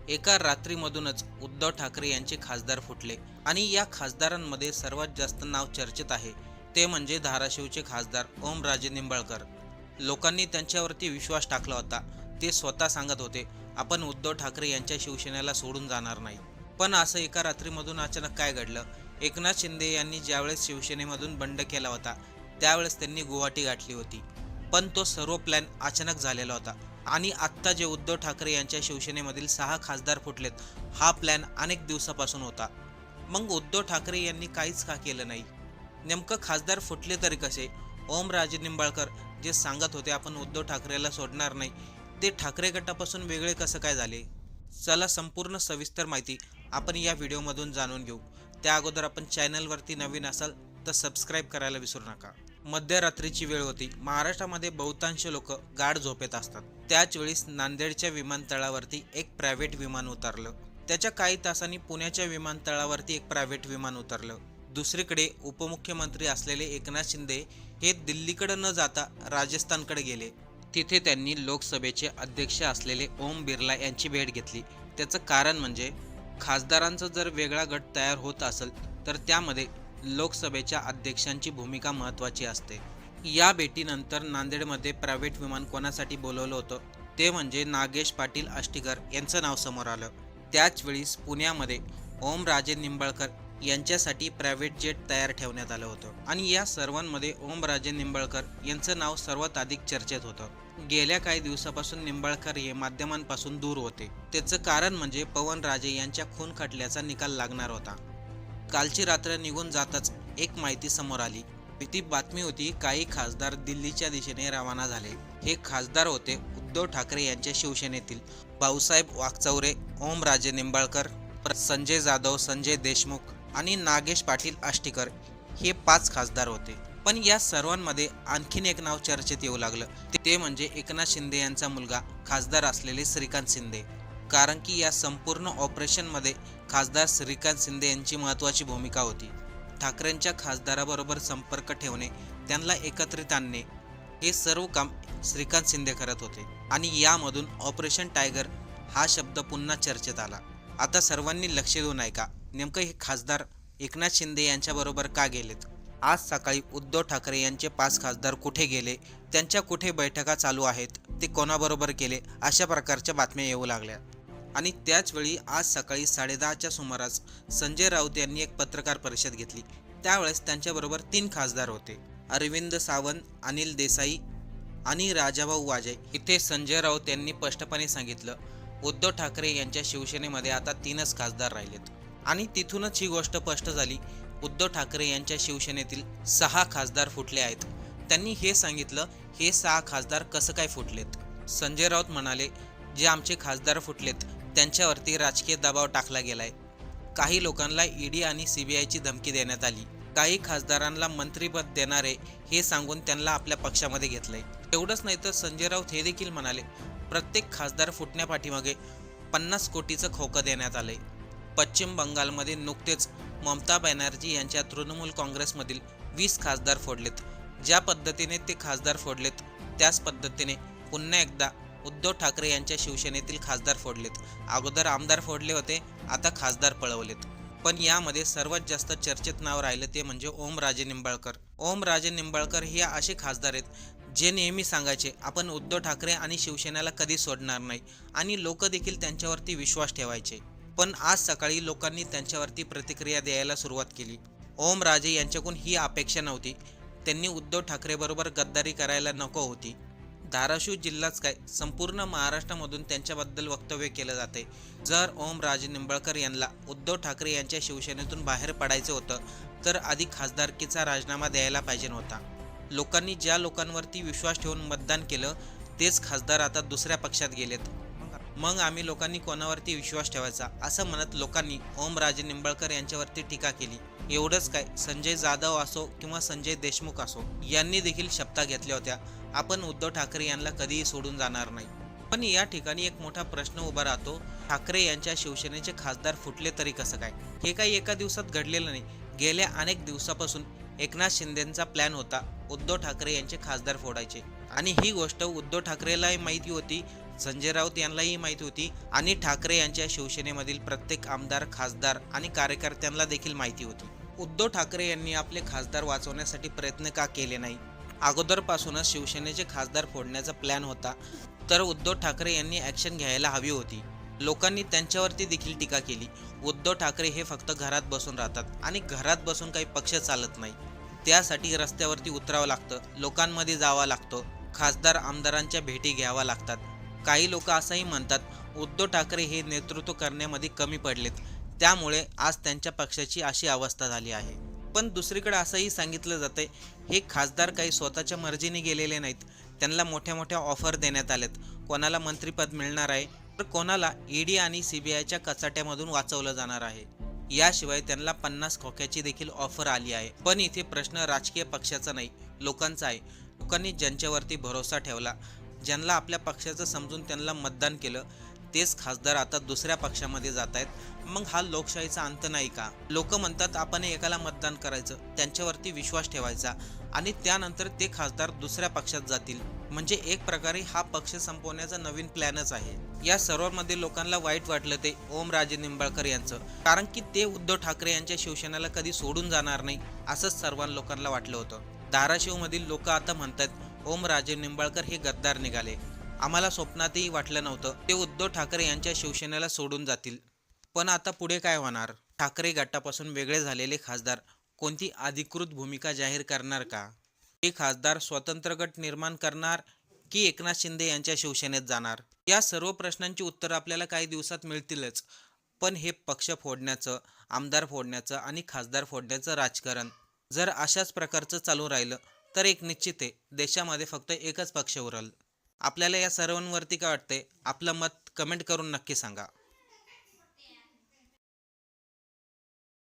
एका रात्रीमधूनच उद्धव ठाकरे यांचे खासदार फुटले आणि या खासदारांमध्ये सर्वात जास्त नाव चर्चेत आहे ते म्हणजे धाराशिवचे खासदार ओमराजे निंबाळकर. लोकांनी त्यांच्यावरती विश्वास टाकला होता. ते स्वतः सांगत होते, आपण उद्धव ठाकरे यांच्या शिवसेनेला सोडून जाणार नाही. पण असं एका रात्रीमधून अचानक काय घडलं? एकनाथ शिंदे यांनी ज्यावेळेस शिवसेनेमधून बंड केला होता त्यावेळेस त्यांनी गुवाहाटी गाठली होती. पण तो सर्व प्लॅन अचानक झालेला होता आणि आत्ता जे उद्धव ठाकरे यांच्या शिवसेनेमधील 6 खासदार फुटलेत, हा प्लॅन अनेक दिवसापासून होता. मग उद्धव ठाकरे यांनी काहीच का केलं नाही? नेमकं खासदार फुटले तरी कसे? ओमराजे निंबाळकर जे सांगत होते आपण उद्धव ठाकरेला सोडणार नाही, ते ठाकरे गटापासून वेगळे कसं काय झाले? चला संपूर्ण सविस्तर माहिती आपण या व्हिडिओमधून जाणून घेऊ. त्या अगोदर आपण चॅनलवरती नवीन असाल तर सबस्क्राईब करायला विसरू नका. मध्यरात्रीची वेळ होती. महाराष्ट्रामध्ये बहुतांश लोक गाढ झोपेत असतात. त्याच वेळीस नांदेडच्या विमानतळावरती एक प्रायव्हेट विमान उतरलं. त्याच्या काही तासांनी पुण्याच्या विमानतळावरती एक प्रायव्हेट विमान उतरलं. दुसरीकडे उपमुख्यमंत्री असलेले एकनाथ शिंदे हे दिल्लीकडे न जाता राजस्थानकडे गेले. तिथे त्यांनी लोकसभेचे अध्यक्ष असलेले ओम बिर्ला यांची भेट घेतली. त्याचं कारण म्हणजे खासदारांचा जर वेगळा गट तयार होत असेल तर त्यामध्ये लोकसभेच्या अध्यक्षांची भूमिका महत्त्वाची असते. या भेटीनंतर नांदेडमध्ये प्रायव्हेट विमान कोणासाठी बोलवलं होतं ते म्हणजे नागेश पाटील आष्टीकर यांचं नाव समोर आलं. त्याच वेळीस पुण्यामध्ये ओमराजे निंबाळकर यांच्यासाठी प्रायव्हेट जेट तयार ठेवण्यात आलं होतं आणि या सर्वांमध्ये ओमराजे निंबाळकर यांचं नाव सर्वात अधिक चर्चेत होतं. गेल्या काही दिवसापासून निंबाळकर हे माध्यमांपासून दूर होते. त्याचं कारण म्हणजे पवनराजे यांच्या खून खटल्याचा निकाल लागणार होता. कालची रात्र निघून जाताच एक माहिती समोर आली. ती बातमी होती, काही खासदार दिल्लीच्या दिशेने रवाना झाले. हे खासदार होते उद्धव ठाकरे यांच्या शिवसेनेतील भाऊसाहेब वाकचौरे, ओमराजे निंबाळकर, संजय जाधव, संजय देशमुख आणि नागेश पाटील आष्टीकर हे 5 खासदार होते. पण या सर्वांमध्ये आणखीन एक नाव चर्चेत येऊ लागलं, ते म्हणजे एकनाथ शिंदे यांचा मुलगा खासदार असलेले श्रीकांत शिंदे. कारण की या संपूर्ण ऑपरेशनमध्ये खासदार श्रीकांत शिंदे यांची महत्त्वाची भूमिका होती. ठाकरेंच्या खासदाराबरोबर संपर्क ठेवणे, त्यांना एकत्रित आणणे, हे सर्व काम श्रीकांत शिंदे करत होते आणि यामधून ऑपरेशन टायगर हा शब्द पुन्हा चर्चेत आला. आता सर्वांनी लक्ष देऊन ऐका, नेमकं हे खासदार एकनाथ शिंदे यांच्याबरोबर का गेलेत? आज सकाळी उद्धव ठाकरे यांचे 5 खासदार कुठे गेले, त्यांच्या कुठे बैठका चालू आहेत, ते कोणाबरोबर केले, अशा प्रकारच्या बातम्या येऊ लागल्या. आणि त्याचवेळी आज सकाळी 10:30च्या सुमारास संजय राऊत यांनी एक पत्रकार परिषद घेतली. त्यावेळेस त्यांच्याबरोबर 3 खासदार होते, अरविंद सावंत, अनिल देसाई आणि राजाभाऊ वाजे. इथे संजय राऊत यांनी स्पष्टपणे सांगितलं, उद्धव ठाकरे यांच्या शिवसेनेमध्ये आता 3च खासदार राहिलेत. आणि तिथूनच ही गोष्ट स्पष्ट झाली, उद्धव ठाकरे यांच्या शिवसेनेतील 6 खासदार फुटले आहेत. त्यांनी हे सांगितलं, हे 6 खासदार कसं काय फुटलेत? संजय राऊत म्हणाले, जे आमचे खासदार फुटलेत त्यांच्यावरती राजकीय दबाव टाकला गेलाय. काही लोकांना ईडी आणि सीबीआयची धमकी देण्यात आली. काही खासदारांना मंत्रिपद देणारे हे सांगून त्यांना आपल्या पक्षामध्ये घेतलंय. एवढंच नाही तर संजय राऊत हे देखील म्हणाले, प्रत्येक खासदार फुटण्यापाठीमागे 50 कोटीचं खोकं देण्यात आलंय. पश्चिम बंगालमध्ये नुकतेच ममता बॅनर्जी यांच्या तृणमूल काँग्रेसमधील 20 खासदार फोडलेत. ज्या पद्धतीने ते खासदार फोडलेत त्याच पद्धतीने पुन्हा एकदा उद्धव ठाकरे यांच्या शिवसेनेतील खासदार फोडलेत. अगोदर आमदार फोडले होते, आता खासदार पळवलेत. पण यामध्ये सर्वात जास्त चर्चेत नाव राहिलं ते म्हणजे ओमराजे निंबाळकर. ओमराजे निंबाळकर हे असे खासदार आहेत जे नेहमी सांगायचे, आपण उद्धव ठाकरे आणि शिवसेनेला कधी सोडणार नाही आणि लोक देखील त्यांच्यावरती विश्वास ठेवायचे. पण आज सकाळी लोकांनी त्यांच्यावरती प्रतिक्रिया द्यायला सुरुवात केली. ओमराजे यांच्याकडून ही अपेक्षा नव्हती. त्यांनी उद्धव ठाकरे बरोबर गद्दारी करायला नको होती. धाराशिव जिल्हाच काय, संपूर्ण महाराष्ट्रामधून त्यांच्याबद्दल वक्तव्य केलं जाते. जर ओमराजे निंबाळकर यांना उद्धव ठाकरे यांच्या शिवसेनेतून बाहेर पडायचं होतं तर आधी खासदारकीचा राजीनामा द्यायला पाहिजे नव्हता. लोकांनी ज्या लोकांवरती विश्वास ठेवून मतदान केलं तेच खासदार आता दुसऱ्या पक्षात गेलेत. मग आम्ही लोकांनी कोणावरती विश्वास ठेवायचा असं म्हणत लोकांनी ओमराजे निंबाळकर यांच्यावरती टीका केली. एवढंच काय, संजय जाधव असो किंवा संजय देशमुख असो यांनी देखील शपथा घेतल्या होत्या, आपण उद्धव ठाकरे यांना कधीही सोडून जाणार नाही. पण या ठिकाणी एक मोठा प्रश्न उभा राहतो, ठाकरे यांच्या शिवसेनेचे खासदार फुटले तरी कसं काय? हे काही एका दिवसात घडलेलं नाही. गेल्या अनेक दिवसापासून एकनाथ शिंदेंचा प्लॅन होता उद्धव ठाकरे यांचे खासदार फोडायचे आणि ही गोष्ट उद्धव ठाकरेलाही माहिती होती संजय राऊत यांनाही माहिती होती आणि ठाकरे यांच्या शिवसेनेमधील प्रत्येक आमदार, खासदार आणि कार्यकर्त्यांना देखील माहिती होती. उद्धव ठाकरे यांनी आपले खासदार वाचवण्यासाठी प्रयत्न का केले नाही? अगोदरपासूनच शिवसेनेचे खासदार फोडण्याचा प्लॅन होता, तर उद्धव ठाकरे यांनी ॲक्शन घ्यायला हवी होती. लोकांनी त्यांच्यावरती देखील टीका केली. उद्धव ठाकरे हे फक्त घरात बसून राहतात आणि घरात बसून काही पक्ष चालत नाही. त्यासाठी रस्त्यावरती उतरावं लागतं, लोकांमध्ये जावं लागतं, खासदार आमदारांच्या भेटी घ्याव्या लागतात. काही लोक असंही म्हणतात, उद्धव ठाकरे हे नेतृत्व करण्यामध्ये कमी पडलेत, त्यामुळे आज त्यांच्या पक्षाची अशी अवस्था झाली आहे. पण दुसरीकडे असंही सांगितलं जातंय, हे खासदार काही स्वतःच्या मर्जीने गेलेले नाहीत. त्यांना मोठ्या मोठ्या ऑफर देण्यात आल्यात. कोणाला मंत्रिपद मिळणार आहे, तर कोणाला ईडी आणि सीबीआयच्या कचाट्यामधून वाचवलं जाणार आहे. याशिवाय त्यांना 50 खोक्याची देखील ऑफर आली आहे. पण इथे प्रश्न राजकीय पक्षाचा नाही, लोकांचा आहे. लोकांनी ज्यांच्यावरती भरोसा ठेवला, ज्यांना आपल्या पक्षाचं समजून त्यांना मतदान केलं, तेच खासदार आता दुसऱ्या पक्षामध्ये जात आहेत. मग हा लोकशाहीचा अंत नाही का? लोक म्हणतात आपण एकाला मतदान करायचं, त्यांच्यावरती विश्वास ठेवायचा आणि त्यानंतर ते खासदार दुसऱ्या पक्षात जातील. म्हणजे एक प्रकारे हा पक्ष संपवण्याचा नवीन प्लॅनच आहे. या सर्वांमध्ये लोकांना वाईट वाटलं ते ओमराजे निंबाळकर यांचं, कारण की ते उद्धव ठाकरे यांच्या शिवसेनेला कधी सोडून जाणार नाही असंच सर्व लोकांना वाटलं होतं. धाराशिवमधील लोक आता म्हणतात ओमराजे निंबाळकर हे गद्दार निघाले. आम्हाला स्वप्नातही वाटलं नव्हतं ते उद्धव ठाकरे यांच्या शिवसेनेला सोडून जातील. पण आता पुढे काय होणार? ठाकरे गटापासून वेगळे झालेले खासदार कोणती अधिकृत भूमिका जाहीर करणार का? हे खासदार स्वतंत्र गट निर्माण करणार की एकनाथ शिंदे यांच्या शिवसेनेत जाणार? या सर्व प्रश्नांची उत्तरं आपल्याला काही दिवसात मिळतीलच. पण हे पक्ष फोडण्याचं, आमदार फोडण्याचं आणि खासदार फोडण्याचं राजकारण जर अशाच प्रकारचं चालू राहिलं तर एक निश्चित आहे, देशामध्ये फक्त एकच पक्ष उरल. आपल्याला या सर्वांवरती काय वाटतंय? आपलं मत कमेंट करून नक्की सांगा.